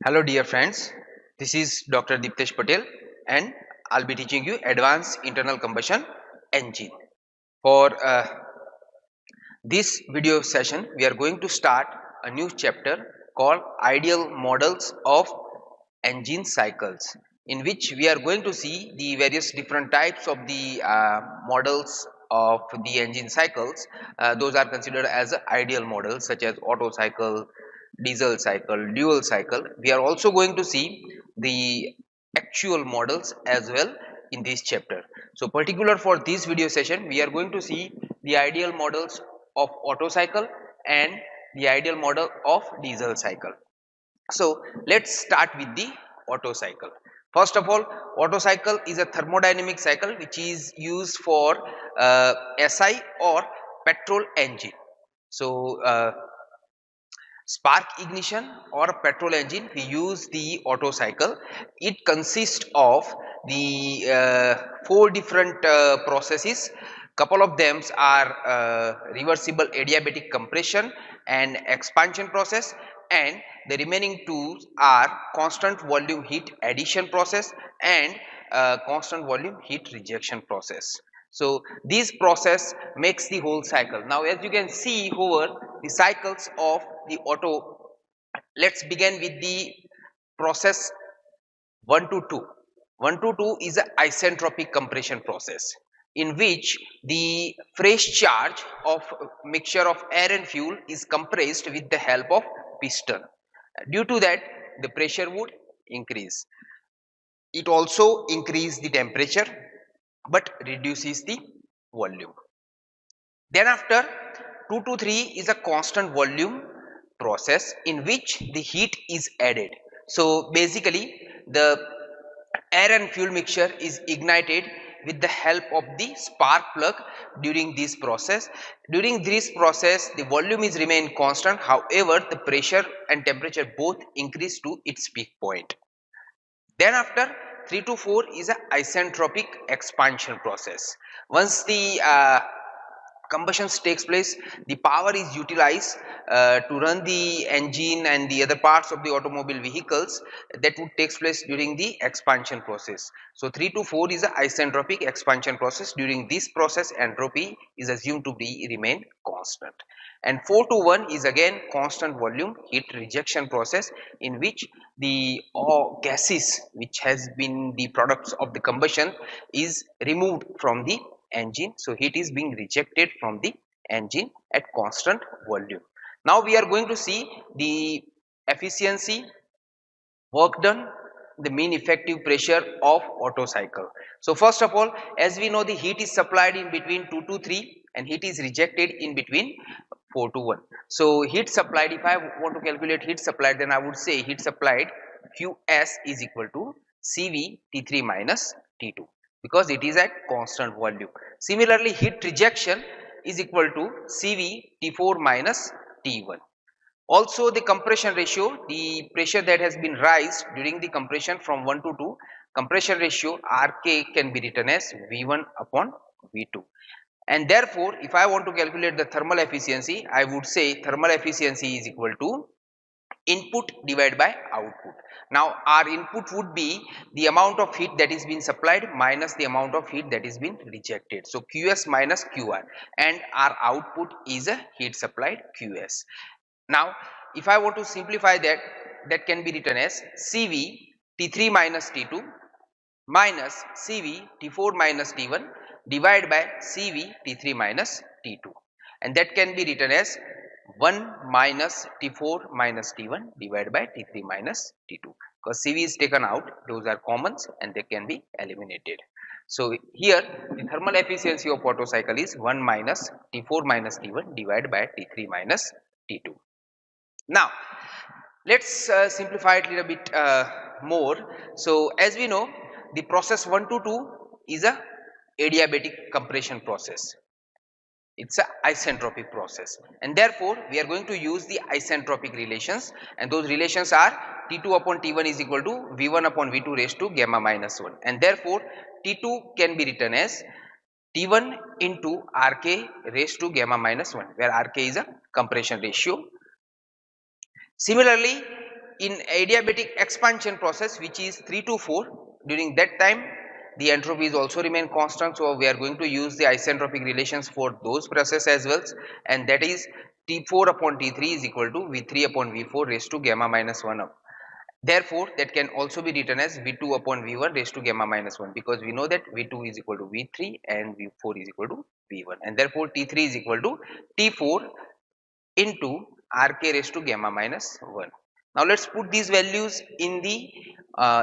Hello dear friends, this is Dr. Diptesh Patel and I'll be teaching you advanced internal combustion engine. For this video session, we are going to start a new chapter called ideal models of engine cycles, in which we are going to see the various different types of the models of the engine cycles. Those are considered as ideal models such as Otto cycle, diesel cycle, dual cycle. We are also going to see the actual models as well in this chapter. So particular for this video session, we are going to see the ideal models of Otto cycle and the ideal model of diesel cycle. So let's start with the Otto cycle. First of all, Otto cycle is a thermodynamic cycle which is used for SI or petrol engine. So spark ignition or petrol engine, we use the Otto cycle. It consists of the four different processes. Couple of them are reversible adiabatic compression and expansion process, and the remaining two are constant volume heat addition process and constant volume heat rejection process. So this process makes the whole cycle. Now as you can see over the cycles of the Otto, let's begin with the process 1 to 2. 1 to 2 is an isentropic compression process in which the fresh charge of mixture of air and fuel is compressed with the help of piston. Due to that, the pressure would increase. It also increases the temperature but reduces the volume. Then after 2 to 3 is a constant volume process in which the heat is added. So basically the air and fuel mixture is ignited with the help of the spark plug during this process. During this process the volume is remain constant, however the pressure and temperature both increase to its peak point. Then after 3 to 4 is a isentropic expansion process. Once the combustion takes place, the power is utilized to run the engine and the other parts of the automobile vehicles. That would take place during the expansion process. So 3 to 4 is a isentropic expansion process. During this process entropy is assumed to be remain constant, and 4 to 1 is again constant volume heat rejection process in which the gases which has been the products of the combustion is removed from the engine. So heat is being rejected from the engine at constant volume. Now we are going to see the efficiency, work done, the mean effective pressure of Otto cycle. So first of all, as we know, the heat is supplied in between 2 to 3 and heat is rejected in between 4 to 1. So heat supplied, if I want to calculate heat supplied, then I would say heat supplied Qs is equal to Cv T3 minus T2, because it is at constant volume. Similarly, heat rejection is equal to Cv T4 minus T1. Also the compression ratio, the pressure that has been raised during the compression from 1 to 2, compression ratio Rk can be written as V1 upon V2. And therefore, if I want to calculate the thermal efficiency, I would say thermal efficiency is equal to input divided by output. Now our input would be the amount of heat that is being supplied minus the amount of heat that is being rejected. So Qs minus Qr, and our output is a heat supplied Qs. Now if I want to simplify that, that can be written as Cv T3 minus T2 minus Cv T4 minus T1 divided by Cv T3 minus T2, and that can be written as 1 minus T4 minus T1 divided by T3 minus T2, because Cv is taken out, those are commons and they can be eliminated. So here the thermal efficiency of Otto cycle is 1 minus T4 minus T1 divided by T3 minus T2. Now let's simplify it a little bit more. So as we know, the process 1 to 2 is a adiabatic compression process. It's a isentropic process, and therefore we are going to use the isentropic relations, and those relations are T2 upon T1 is equal to V1 upon V2 raised to gamma minus 1, and therefore T2 can be written as T1 into Rk raised to gamma minus 1, where Rk is a compression ratio. Similarly, in adiabatic expansion process, which is 3 to 4, during that time the entropies also remain constant, so we are going to use the isentropic relations for those processes as well, and that is T4 upon T3 is equal to V3 upon V4 raised to gamma minus 1 up. Therefore, that can also be written as V2 upon V1 raised to gamma minus 1, because we know that V2 is equal to V3 and V4 is equal to V1, and therefore T3 is equal to T4 into Rk raised to gamma minus 1. Now let's put these values in the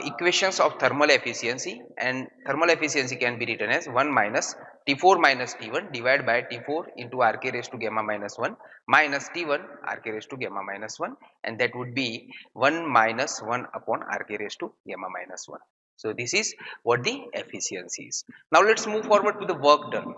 equations of thermal efficiency, and thermal efficiency can be written as 1 minus T4 minus T1 divided by T4 into Rk raised to gamma minus 1 minus T1 Rk raised to gamma minus 1, and that would be 1 minus 1 upon Rk raised to gamma minus 1. So this is what the efficiency is. Now let's move forward to the work done.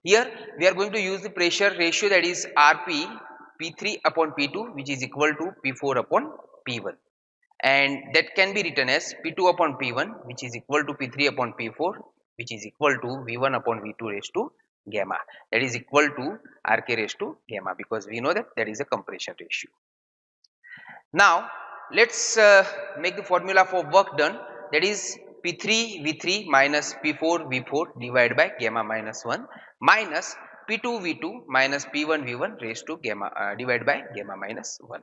Here we are going to use the pressure ratio, that is Rp P3 upon P2, which is equal to P4 upon P1, and that can be written as P2 upon P1, which is equal to P3 upon P4, which is equal to V1 upon V2 raised to gamma, that is equal to Rk raised to gamma, because we know that that is a compression ratio. Now let's make the formula for work done, that is P3 V3 minus P4 V4 divided by gamma minus 1 minus P2 V2 minus P1 V1 raised to gamma divided by gamma minus 1,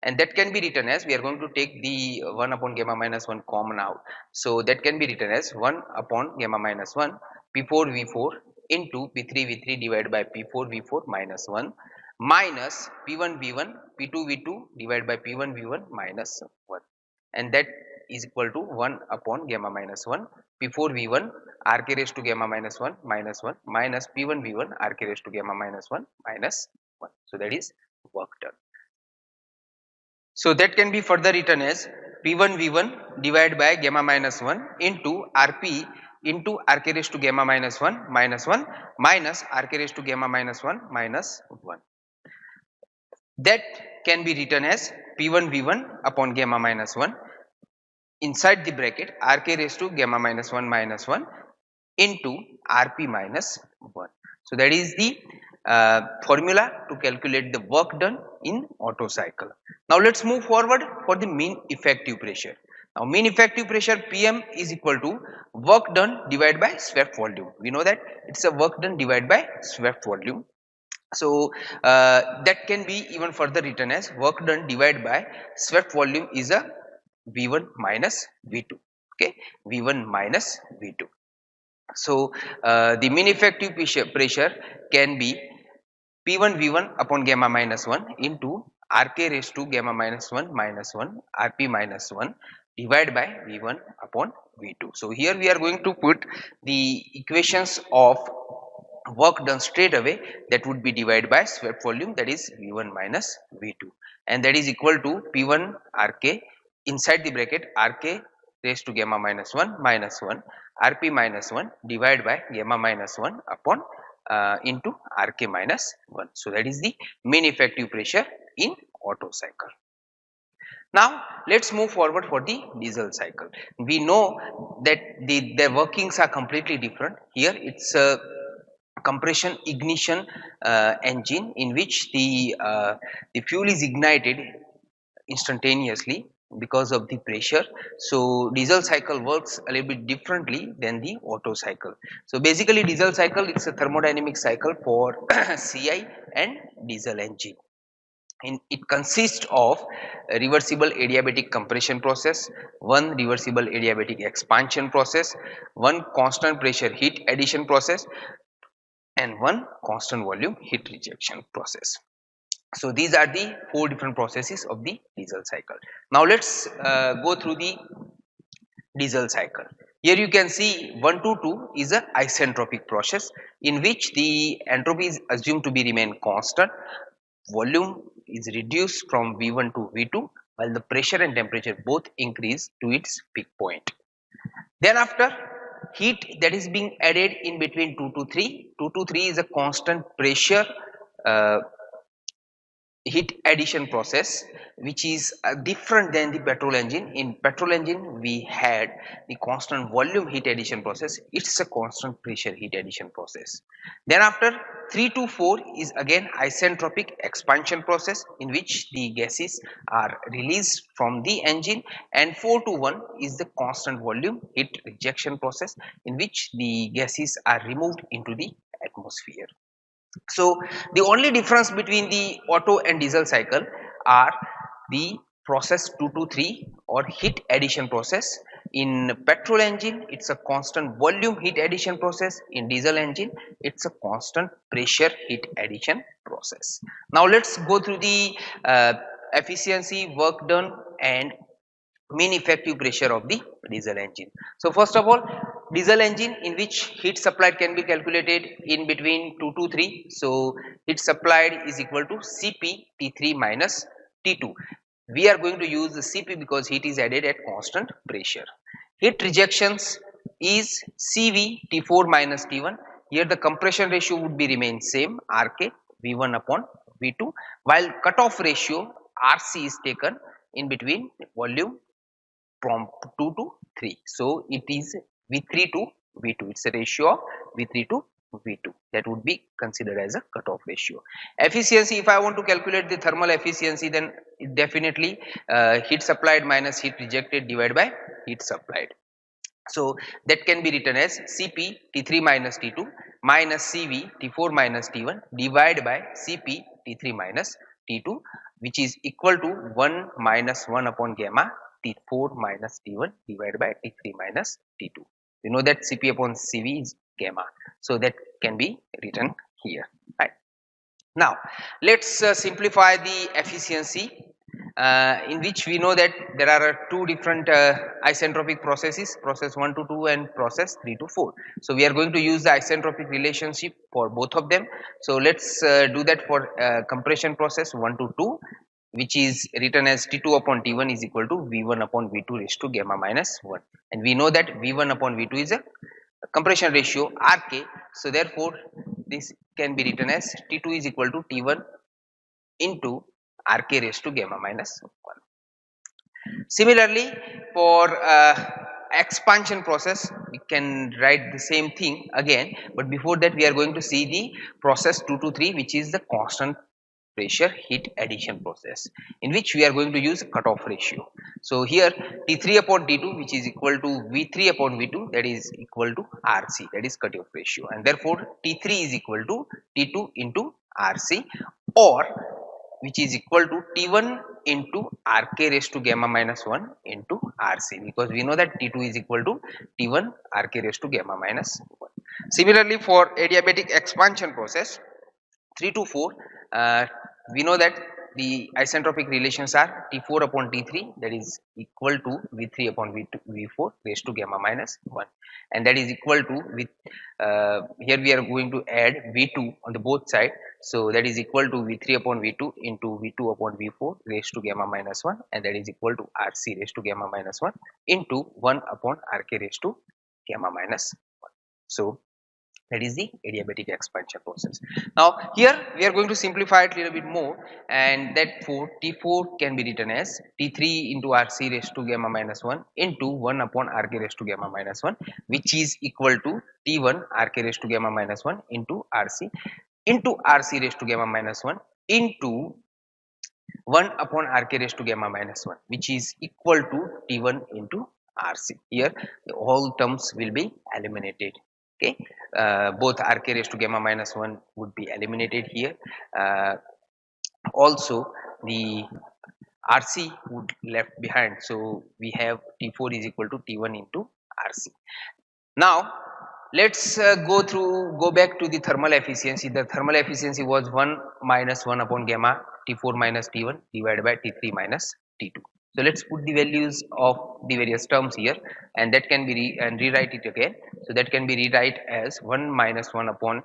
and that can be written as, we are going to take the 1 upon gamma minus 1 common out, so that can be written as 1 upon gamma minus 1 P4 V4 into P3 V3 divided by P4 V4 minus 1 minus P1 V1 P2 V2 divided by P1 V1 minus 1, and that is equal to 1 upon gamma minus 1 P4 V1 Rk raised to gamma minus 1 minus 1 minus P1 V1 Rk raised to gamma minus 1 minus 1. So that is work done. So that can be further written as P1 V1 divided by gamma minus 1 into Rp into Rk raised to gamma minus 1 minus 1 minus Rk raised to gamma minus 1 minus 1. That can be written as P1 V1 upon gamma minus 1 inside the bracket Rk raised to gamma minus 1 minus 1 into Rp minus 1. So that is the formula to calculate the work done in Otto cycle. Now let's move forward for the mean effective pressure. Now mean effective pressure PM is equal to work done divided by swept volume. We know that it's a work done divided by swept volume. So that can be even further written as work done divided by swept volume is a V1 minus V2. Okay, V1 minus V2. So the mean effective pressure can be P1 V1 upon gamma minus 1 into Rk raised to gamma minus 1 minus 1 Rp minus 1 divided by V1 upon V2. So here we are going to put the equations of work done straight away, that would be divided by swept volume, that is V1 minus V2, and that is equal to P1 Rk inside the bracket Rk raised to gamma minus 1 minus 1 Rp minus 1 divided by gamma minus 1 upon into Rk minus 1. So that is the mean effective pressure in Otto cycle. Now let's move forward for the diesel cycle. We know that their workings are completely different. Here it's a compression ignition engine in which the fuel is ignited instantaneously because of the pressure. So diesel cycle works a little bit differently than the Otto cycle. So basically diesel cycle, it's a thermodynamic cycle for CI and diesel engine. It consists of a reversible adiabatic compression process, one reversible adiabatic expansion process, one constant pressure heat addition process, and one constant volume heat rejection process. So these are the 4 different processes of the diesel cycle. Now let's go through the diesel cycle. Here you can see 1 to 2 is a isentropic process in which the entropy is assumed to be remain constant, volume is reduced from V1 to V2 while the pressure and temperature both increase to its peak point. Then after, heat that is being added in between 2 to 3. 2 to 3 is a constant pressure heat addition process, which is different than the petrol engine. In petrol engine we had the constant volume heat addition process, it's a constant pressure heat addition process. Then after 3 to 4 is again isentropic expansion process, in which the gases are released from the engine, and 4 to 1 is the constant volume heat rejection process, in which the gases are removed into the atmosphere. So the only difference between the Otto and diesel cycle are the process 2 to 3 or heat addition process. In petrol engine it's a constant volume heat addition process, in diesel engine it's a constant pressure heat addition process. Now let's go through the efficiency, work done, and mean effective pressure of the diesel engine. So first of all, diesel engine, in which heat supplied can be calculated in between 2 to 3. So heat supplied is equal to Cp T3 minus T2. We are going to use the Cp because heat is added at constant pressure. Heat rejections is Cv T4 minus T1. Here the compression ratio would be remain same, Rk V1 upon V2, while cutoff ratio Rc is taken in between volume from 2 to 3. So it is V3 to V2. It's a ratio of V3 to V2. That would be considered as a cutoff ratio. Efficiency, if I want to calculate the thermal efficiency, then it definitely heat supplied minus heat rejected divided by heat supplied. So that can be written as Cp T3 minus T2 minus Cv T4 minus T1 divided by Cp T3 minus T2, which is equal to 1 minus 1 upon gamma T4 minus T1 divided by T3 minus T2. You know that Cp upon Cv is gamma, so that can be written here, right? Now let's simplify the efficiency, in which we know that there are two different isentropic processes, process 1 to 2 and process 3 to 4. So we are going to use the isentropic relationship for both of them. So let's do that for compression process 1 to 2, which is written as T2 upon T1 is equal to V1 upon V2 raised to gamma minus 1, and we know that V1 upon V2 is a compression ratio Rk. So therefore this can be written as T2 is equal to T1 into Rk raised to gamma minus 1. Similarly, for expansion process we can write the same thing again, but before that we are going to see the process 2 to 3, which is the constant pressure heat addition process, in which we are going to use cutoff ratio. So here T3 upon T2, which is equal to V3 upon V2, that is equal to Rc, that is cutoff ratio, and therefore T3 is equal to T2 into Rc, or which is equal to T1 into Rk raised to gamma minus 1 into Rc, because we know that T2 is equal to T1 Rk raised to gamma minus 1. Similarly, for adiabatic expansion process 3 to 4, we know that the isentropic relations are T4 upon T3, that is equal to V3 upon V2, V4 raised to gamma minus 1, and that is equal to, with here we are going to add V2 on the both side, so that is equal to V3 upon V2 into V2 upon V4 raised to gamma minus 1, and that is equal to Rc raised to gamma minus 1 into 1 upon Rk raised to gamma minus 1. So that is the adiabatic expansion process. Now here we are going to simplify it a little bit more, and that for T4 can be written as T3 into Rc raised to gamma minus 1 into 1 upon Rk raised to gamma minus 1, which is equal to T1 Rk raised to gamma minus 1 into Rc raised to gamma minus 1 into 1 upon Rk raised to gamma minus 1, which is equal to T1 into Rc. Here the whole terms will be eliminated. Okay, both Rk raised to gamma minus 1 would be eliminated here. Also the Rc would left behind, so we have T4 is equal to T1 into Rc. Now let's go back to the thermal efficiency. The thermal efficiency was 1 minus 1 upon gamma T4 minus T1 divided by T3 minus T2. So let's put the values of the various terms here, and that can be rewrite it again. So that can be rewrite as 1 minus 1 upon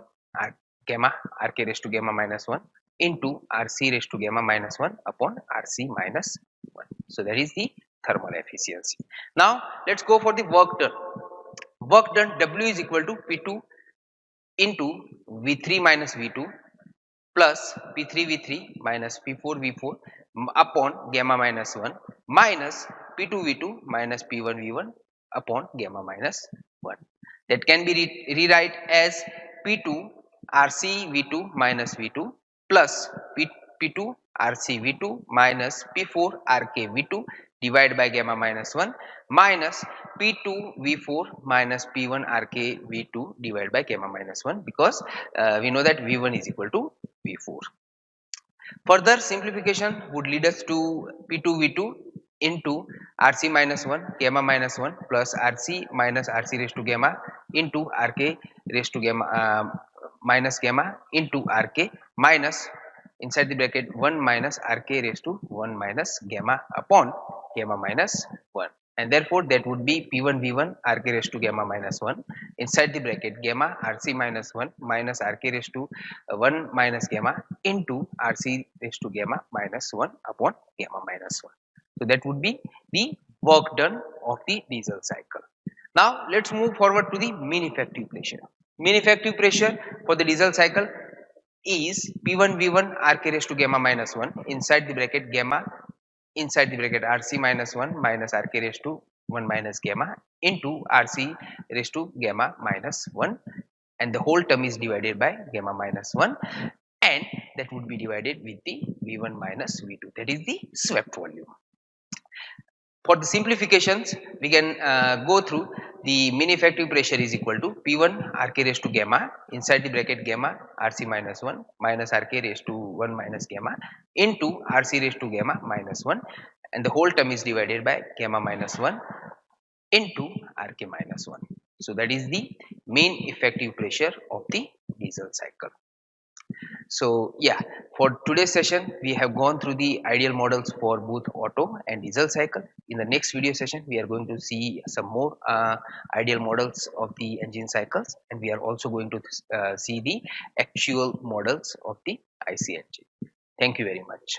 gamma Rk raised to gamma minus 1 into Rc raised to gamma minus 1 upon Rc minus 1. So that is the thermal efficiency. Now let's go for the work done. Work done, W is equal to P2 into V3 minus V2 plus P3V3 minus P4V4 upon gamma minus 1 minus P2V2 minus P1V1 upon gamma minus 1. That can be rewrite as P2 RCV2 minus V2 plus P2 RCV2 minus P4 RKV2 divided by gamma minus 1 minus P2 V4 minus P1 RK V2 divided by gamma minus 1, because we know that V1 is equal to V4. Further simplification would lead us to P2 V2 into RC minus 1 gamma minus 1 plus RC minus RC raised to gamma into RK raised to gamma minus gamma into RK minus inside the bracket 1 minus RK raised to 1 minus gamma upon gamma minus 1, and therefore that would be P1 V1 RK raised to gamma minus 1 inside the bracket gamma RC minus 1 minus RK raised to 1 minus gamma into RC raised to gamma minus 1 upon gamma minus 1. So that would be the work done of the diesel cycle. Now let's move forward to the mean effective pressure. Mean effective pressure for the diesel cycle is P1 V1 RK raised to gamma minus 1 inside the bracket gamma inside the bracket RC minus 1 minus RK raised to 1 minus gamma into RC raised to gamma minus 1, and the whole term is divided by gamma minus 1, and that would be divided with the V1 minus V2, that is the swept volume. For the simplifications, we can go through. The mean effective pressure is equal to P1 RK raised to gamma inside the bracket gamma RC minus 1 minus RK raised to 1 minus gamma into RC raised to gamma minus 1, and the whole term is divided by gamma minus 1 into RK minus 1. So that is the mean effective pressure of the diesel cycle. So yeah, for today's session we have gone through the ideal models for both auto and diesel cycle. In the next video session we are going to see some more ideal models of the engine cycles, and we are also going to see the actual models of the IC engine. Thank you very much.